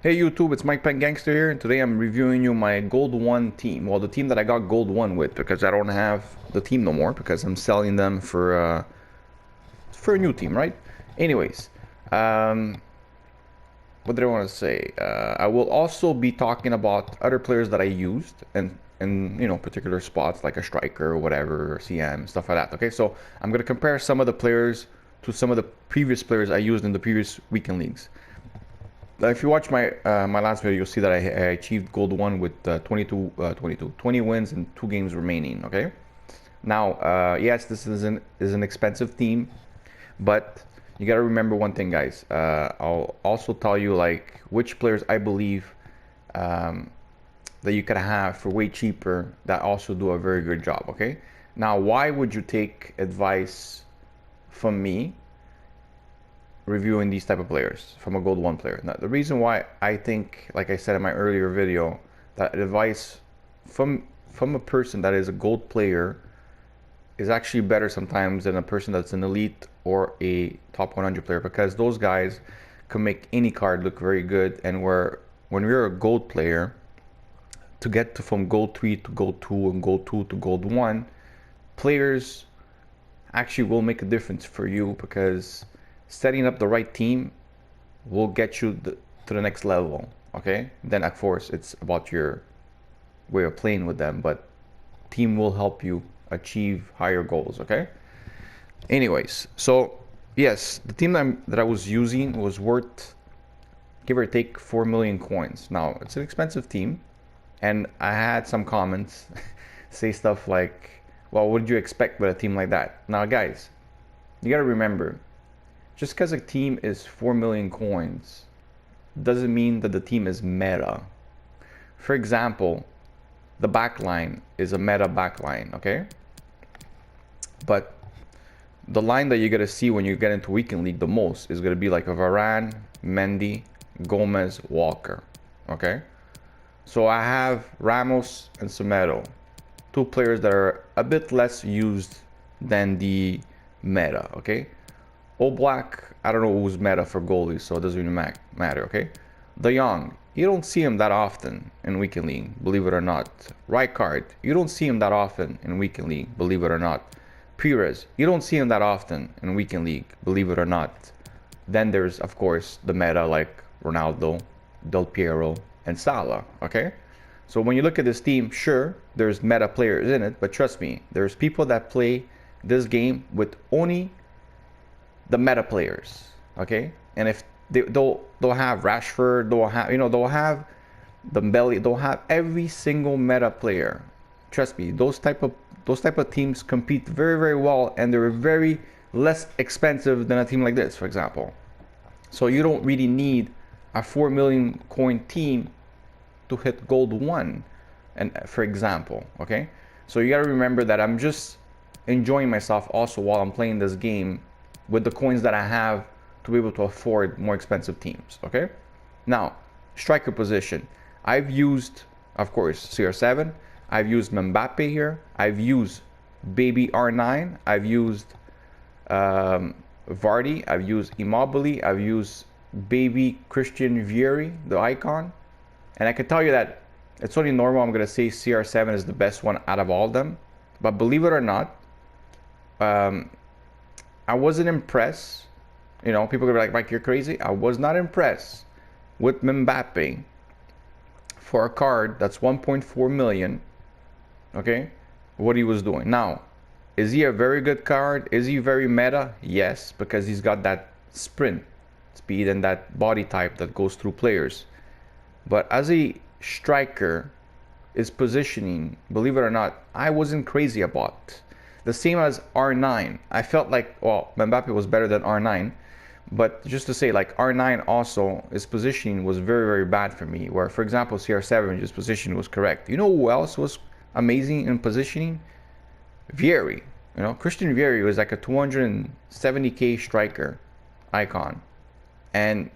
Hey YouTube, it's Mike Penn Gangster here, and today I'm reviewing you my Gold 1 team. Well, the team that I got Gold 1 with, because I don't have the team no more, because I'm selling them for a new team, right? Anyways, um, what did I want to say? I will also be talking about other players that I used and in particular spots like a striker or whatever, or CM, stuff like that. Okay, so I'm gonna compare some of the players to some of the previous players I used in the previous weekend leagues. If you watch my last video, you'll see that I achieved gold 1 with 20 wins and 2 games remaining. Okay. Now, yes, this is an expensive team, but you gotta remember one thing, guys. I'll also tell you like which players I believe um, that you could have for way cheaper that also do a very good job. Okay. Now, why would you take advice from me reviewing these type of players from a gold 1 player? Now, the reason why I think, like I said in my earlier video, that advice from a person that is a gold player is actually better sometimes than a person that's an elite or a top 100 player, because those guys can make any card look very good. And when you're a gold player, to get from gold 3 to gold 2 and gold 2 to gold 1, players actually will make a difference for you, because setting up the right team will get you to the next level. Okay, then of course it's about your way of playing with them, but team will help you achieve higher goals. Okay, anyways, so yes, the team that I was using was worth, give or take, 4 million coins. Now, it's an expensive team, and I had some comments say stuff like, well, what did you expect with a team like that? Now guys, you gotta remember, just because a team is 4 million coins doesn't mean that the team is meta. For example, the backline is a meta backline, okay? But the line that you're gonna see when you get into weekend league the most is gonna be like a Varane, Mendy, Gomez, Walker, okay? So I have Ramos and Semedo, 2 players that are a bit less used than the meta, okay? Black, I don't know who's meta for goalies, so it doesn't really matter, okay? De Jong, you don't see him that often in weekend league, believe it or not. Rijkaard, you don't see him that often in weekend league, believe it or not. Pires, you don't see him that often in weekend league, believe it or not. Then there's, of course, the meta like Ronaldo, Del Piero, and Salah, okay? So when you look at this team, sure, there's meta players in it, but trust me, there's people that play this game with only the meta players, okay? And if they'll have Rashford, they'll have the belly, they'll have every single meta player. Trust me, those type of teams compete very, very well, and they're very less expensive than a team like this, for example. So you don't really need a 4 million coin team to hit gold 1, and for example, okay? So you gotta remember that I'm just enjoying myself also while I'm playing this game with the coins that I have to be able to afford more expensive teams, okay? Now, striker position. I've used, of course, CR7. I've used Mbappe here. I've used baby R9. I've used Vardy. I've used Immobile. I've used baby Christian Vieri, the icon. And I can tell you that it's only normal I'm going to say CR7 is the best one out of all of them. But believe it or not, I wasn't impressed. People are gonna be like, Mike, you're crazy. I was not impressed with Mbappe for a card that's 1.4 million. Okay, what he was doing. Now, is he a very good card? Is he very meta? Yes, because he's got that sprint speed and that body type that goes through players. But as a striker, his positioning, believe it or not, I wasn't crazy about. The same as R9. I felt like, well, Mbappe was better than R9, but just to say, like, R9 also, his positioning was very, very bad for me. Where, for example, CR7, his position was correct. You know who else was amazing in positioning? Vieri. Christian Vieri was like a 270k striker icon, and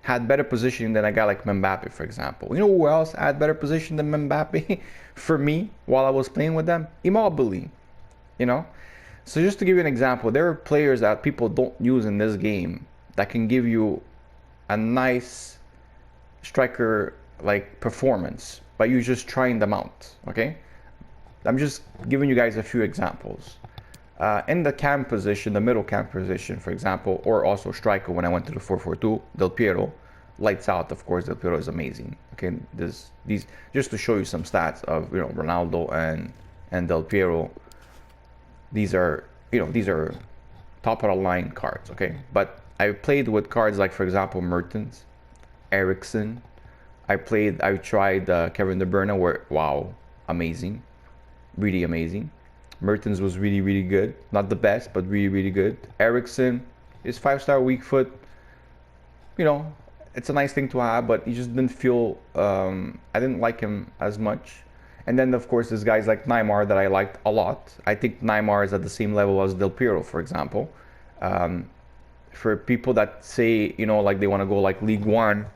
had better positioning than a guy like Mbappe, for example. You know who else had better position than Mbappe for me while I was playing with them? Immobile. So just to give you an example, there are players that people don't use in this game that can give you a nice striker like performance, but you're just trying them out. Okay, I'm just giving you guys a few examples. In the cam position, the middle cam position, for example, or also striker when I went to the 4-4-2, Del Piero, lights out. Of course, Del Piero is amazing. Okay, these just to show you some stats of Ronaldo and Del Piero. These are these are top of the line cards. Okay, but I played with cards like, for example, Mertens, Ericsson. I tried Kevin De Bruyne, where wow, amazing, really amazing. Mertens was really, really good. Not the best, but really, really good. Ericsson is 5-star weak foot. It's a nice thing to have, but he just didn't feel. I didn't like him as much. And then, of course, there's guys like Neymar that I liked a lot. I think Neymar is at the same level as Del Piero, for example. For people that say, like they want to go like League One,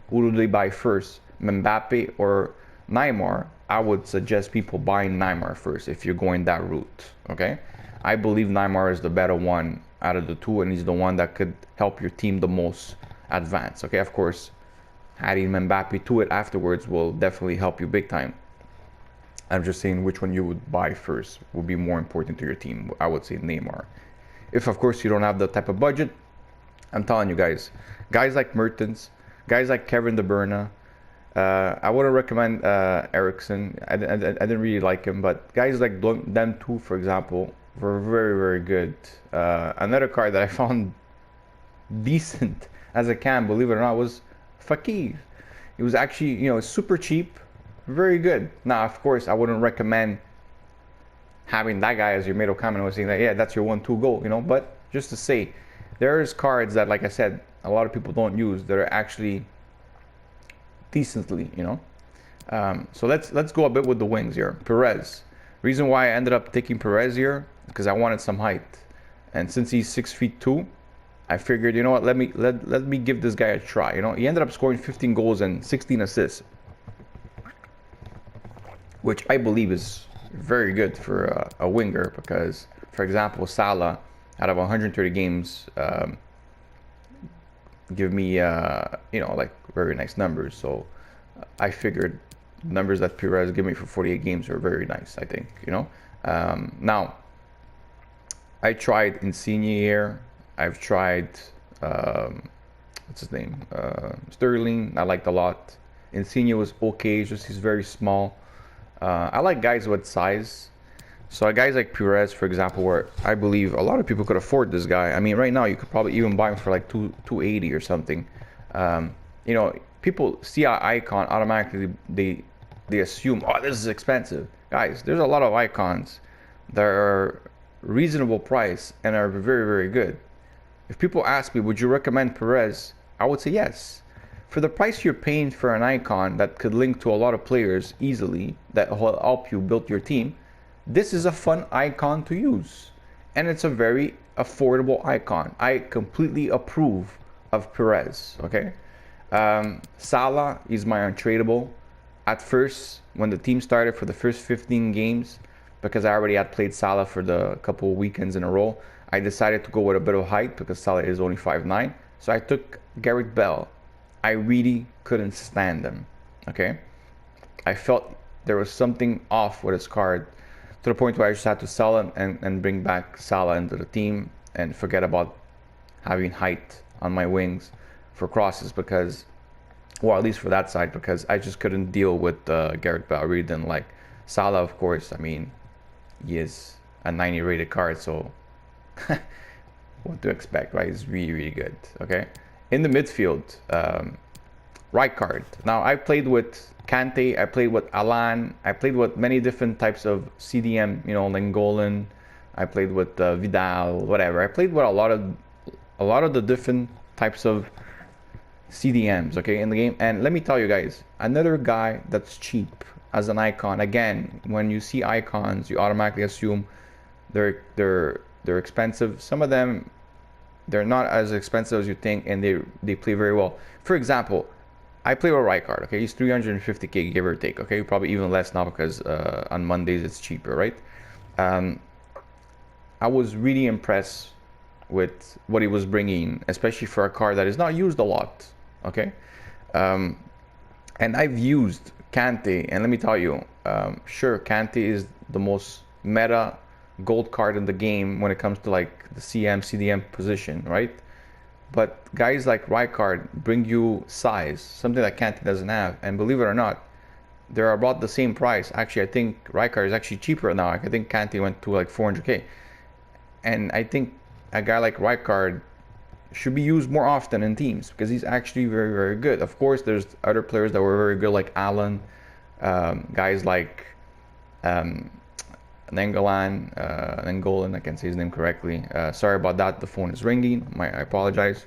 who do they buy first? Mbappe or Neymar? I would suggest people buying Neymar first if you're going that route, okay? I believe Neymar is the better one out of the two, and he's the one that could help your team the most advance, okay? Of course, adding Mbappe to it afterwards will definitely help you big time. I'm just saying which one you would buy first would be more important to your team. I would say Neymar. If, of course, you don't have the type of budget, I'm telling you guys like Mertens, guys like Kevin De Bruyne, I wouldn't recommend Ericsson. I didn't really like him, but guys like them two, for example, were very, very good. Another card that I found decent as a cam, believe it or not, was Fakir. It was actually, super cheap, very good. Now, of course, I wouldn't recommend having that guy as your middle cam and was saying that, yeah, that's your 1-2 goal, but just to say, there's cards that, like I said, a lot of people don't use that are actually decently, so let's go a bit with the wings here. Perez. Reason why I ended up taking Perez here because I wanted some height, and since he's 6'2", I figured, what, let me give this guy a try. He ended up scoring 15 goals and 16 assists, which I believe is very good for a winger, because, for example, Salah out of 130 games give me like very nice numbers. So I figured numbers that Perez give me for 48 games are very nice, I think. Now I tried Insigne here. I've tried what's his name, Sterling. I liked a lot. Insigne was okay, just he's very small. I like guys with size. So guys like Perez, for example, where I believe a lot of people could afford this guy. I mean, right now you could probably even buy him for like 280 or something. People see our icon, automatically they assume, oh, this is expensive. Guys, there's a lot of icons that are reasonable price and are very, very good. If people ask me, would you recommend Perez? I would say yes. For the price you're paying for an icon that could link to a lot of players easily, that will help you build your team, this is a fun icon to use. And it's a very affordable icon. I completely approve of Perez, okay? Salah is my untradeable. At first, when the team started for the first 15 games, because I already had played Salah for the couple of weekends in a row, I decided to go with a bit of height because Salah is only 5'9". So I took Gareth Bale. I really couldn't stand him, okay? I felt there was something off with his card, to the point where I just had to sell him and bring back Salah into the team and forget about having height on my wings for crosses, because, well, at least for that side, because I just couldn't deal with Gareth Bale. I really didn't like Salah. Of course, I mean, he is a 90 rated card, so what to expect, right? He's really, really good, okay? In the midfield, right card. Now, I played with Kante, I played with Alan, I played with many different types of CDM, Lingolan, I played with Vidal, whatever. I played with a lot of the different types of CDMs, okay, in the game. And let me tell you guys, another guy that's cheap as an icon. Again, when you see icons, you automatically assume they're expensive. Some of them, they're not as expensive as you think, and they play very well. For example, I play with Rijkaard, okay? He's 350k, give or take, okay? Probably even less now because on Mondays it's cheaper, right? I was really impressed with what he was bringing, especially for a card that is not used a lot, okay? And I've used Kante, and let me tell you, sure, Kante is the most meta gold card in the game when it comes to like the CM, CDM position, right? But guys like Rijkaard bring you size, something that Kante doesn't have. And believe it or not, they're about the same price. Actually, I think Rijkaard is actually cheaper now. I think Kante went to like 400k. And I think a guy like Rijkaard should be used more often in teams because he's actually very, very good. Of course, there's other players that were very good like Allen, guys like Nengolan, I can't say his name correctly. Sorry about that, the phone is ringing. I apologize.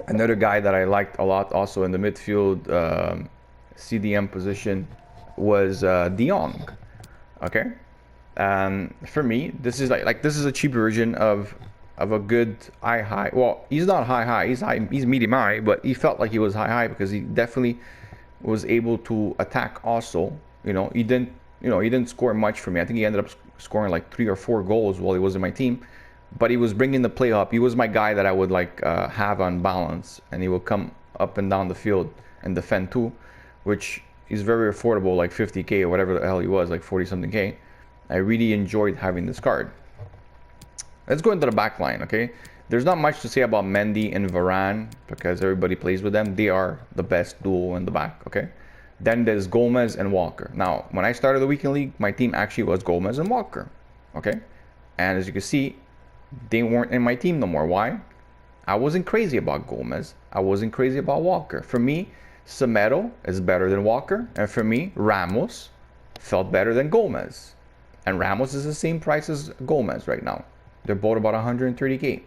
Another guy that I liked a lot also in the midfield CDM position was De Jong. Okay, for me, this is like this is a cheap version of a good high. Well, he's not high. He's medium high, but he felt like he was high because he definitely was able to attack also. He didn't score much for me. I think he ended up scoring like 3 or 4 goals while he was in my team, but he was bringing the play up. He was my guy that I would like have on balance, and he will come up and down the field and defend too, which is very affordable, like 50k or whatever the hell he was, like 40 something k. I really enjoyed having this card. Let's go into the back line, okay? There's not much to say about Mendy and Varane because everybody plays with them. They are the best duo in the back, okay? Then there's Gomez and Walker. Now, when I started the weekend league, my team actually was Gomez and Walker, okay? And as you can see, they weren't in my team no more. Why? I wasn't crazy about Gomez. I wasn't crazy about Walker. For me, Semedo is better than Walker. And for me, Ramos felt better than Gomez. And Ramos is the same price as Gomez right now. They're both about 130k.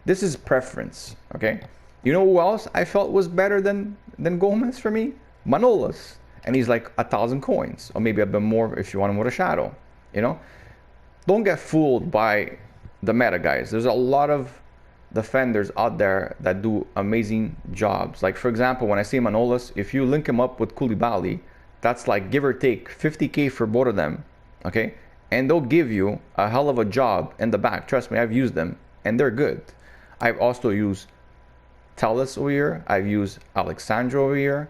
This is preference, okay? You know who else I felt was better than Gomez for me? Manolas. And he's like 1,000 coins. Or maybe a bit more if you want him with a shadow, Don't get fooled by the meta, guys. There's a lot of defenders out there that do amazing jobs. Like, for example, when I see Manolas, if you link him up with Koulibaly, that's like give or take 50k for both of them, okay? And they'll give you a hell of a job in the back. Trust me, I've used them, and they're good. I've also used Telles over here. I've used Alexandro over here.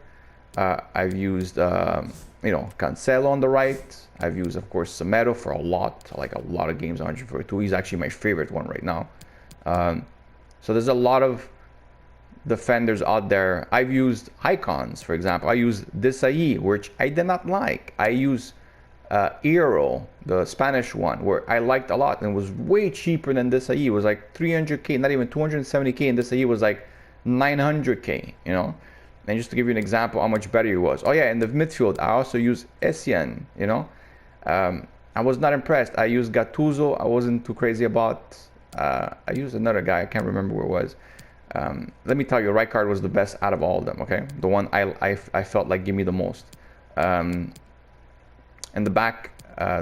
I've used, Cancelo on the right. I've used, of course, Semedo for a lot of games, 142. He's actually my favorite one right now. So there's a lot of defenders out there. I've used icons, for example. I used Desai, which I did not like. I used Euro, the Spanish one, where I liked a lot and was way cheaper than Desai. It was like 300k, not even 270k, and Desai was like 900k, And just to give you an example how much better he was. Oh yeah, in the midfield, I also used Essien, I was not impressed. I used Gattuso. I wasn't too crazy about. I used another guy. I can't remember where it was. Let me tell you, Rijkaard was the best out of all of them, okay? The one I felt like give me the most. In the back,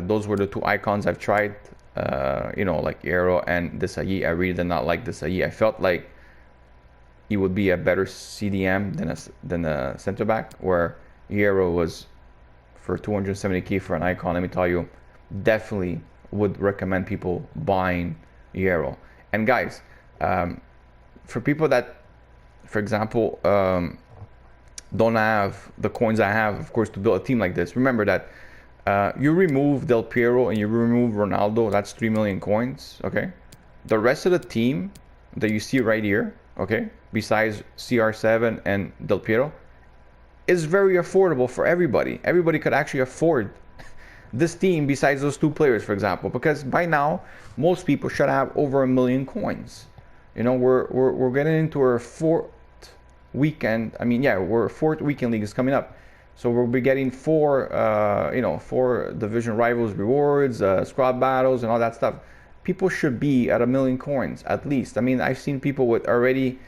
those were the 2 icons I've tried, like Eero and Desai. I really did not like Desai. I felt like he would be a better CDM than a center back, where Eero was for 270k for an icon. Let me tell you, definitely would recommend people buying Eero. And guys, for people that, for example, don't have the coins I have, of course, to build a team like this, remember that you remove Del Piero and you remove Ronaldo, that's 3 million coins, okay? The rest of the team that you see right here, okay, besides CR7 and Del Piero, is very affordable for everybody. Everybody could actually afford this team besides those 2 players, for example, because by now, most people should have over 1 million coins. We're getting into our 4th weekend. Our 4th weekend league is coming up. So we'll be getting 4 division rivals rewards, squad battles, and all that stuff. People should be at 1 million coins at least. I've seen people with already,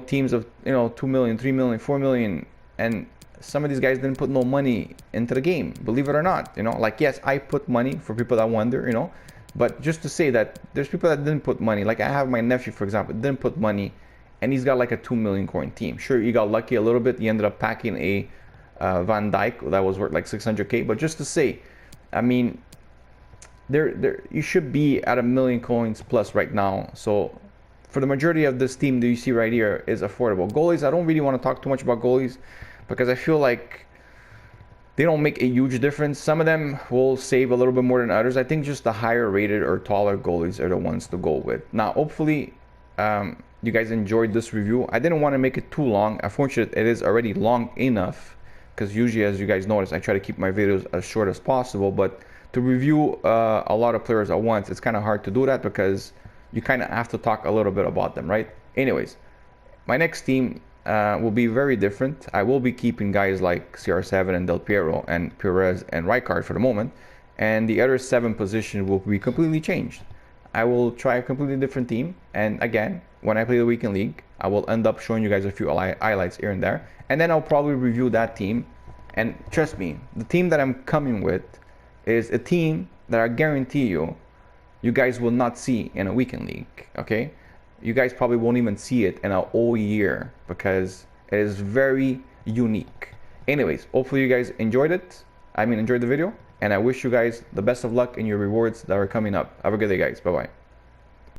teams of 2 million, 3 million, 4 million, and some of these guys didn't put no money into the game. Believe it or not, yes, I put money for people that wonder, but just to say that there's people that didn't put money. Like I have my nephew, for example, didn't put money, and he's got like a 2 million coin team. Sure, he got lucky a little bit. He ended up packing a Van Dijk that was worth like 600k. But just to say, there you should be at 1 million coins plus right now. So for the majority of this team that you see right here is affordable. Goalies, I don't really want to talk too much about goalies because I feel like they don't make a huge difference. Some of them will save a little bit more than others. I think just the higher rated or taller goalies are the ones to go with. Now, hopefully, you guys enjoyed this review. I didn't want to make it too long. Unfortunately, it is already long enough because usually, as you guys notice, I try to keep my videos as short as possible. But to review a lot of players at once, it's kind of hard to do that because you kind of have to talk a little bit about them, right? Anyways, my next team will be very different. I will be keeping guys like CR7 and Del Piero and Perez and Rijkaard for the moment, and the other 7 positions will be completely changed. I will try a completely different team, and again, when I play the weekend league, I will end up showing you guys a few highlights here and there, and then I'll probably review that team. And trust me, the team that I'm coming with is a team that I guarantee you guys will not see in a weekend league, okay? You guys probably won't even see it in a whole year because it is very unique. Anyways, hopefully you guys enjoyed the video, and I wish you guys the best of luck in your rewards that are coming up. Have a good day, guys. Bye-bye.